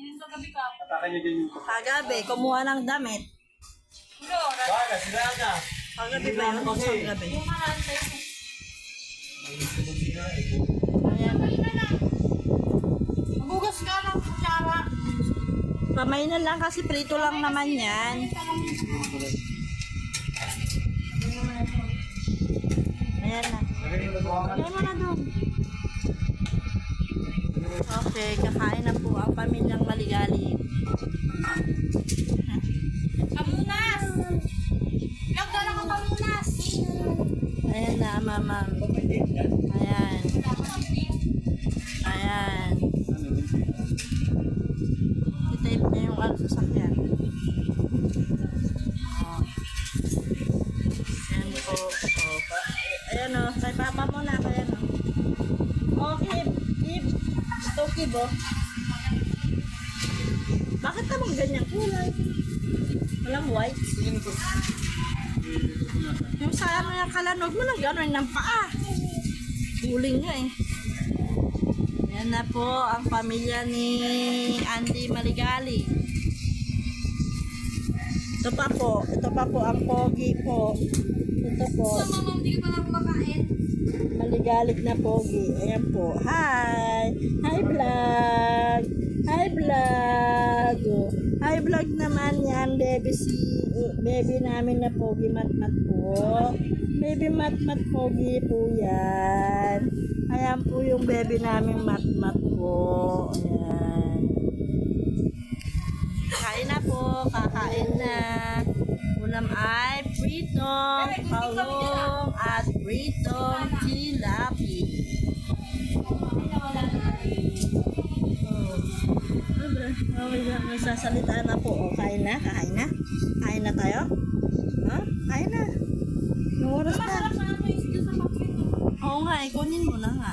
Sa gabi ka. Atakan niyo din yung... Kagabi, kumuha ng damit. Wala, sila na. Kagabi ba yun? Kagabi. Yung marantay ko. Ayan. Magugas ka ng kutsara. Kamay na lang kasi prito lang naman yan. Ayan na. Lagay mo na doon. Okay, kakain na po ang pamilyang Maligali. Kamunas! Nagdala ka kamunas! Ayan na, mama. Ayan. Ayan. I-tape niya yung sasakyan. Oh. Ayan po. Oh, ayan o. Kay papa mo na. Ayan o. Oh, Kib. Kib. Ito, Kib o. Bakit naman ganyang kulay? Walang white. Yung sa ano yung kalanog mo lang gano'n ng paa. Huling nga eh. Yan na po ang pamilya ni Andy Maligali. Ito pa po ang pogi po. Ito po. So, mama, hindi ka pa lang kumakain? Maligalig na pogi. Ayan po. Hi! Hi vlog! Hi vlog! Oh. Hi vlog naman yan, baby namin na pogi mat-mat po. Baby mat-mat pogi po yan. Ayan po yung baby namin mat-mat po. Ayan. Kain na po. Kakain na. Ulam ay pritong palong at pritong tilapia. Magsasalita na po. O, kain na? Kain na? Kain na tayo? Ha? Kain na. Anong oras na? Masarap na ako yung isda sa bakit. Oo nga, ikunin mo na nga.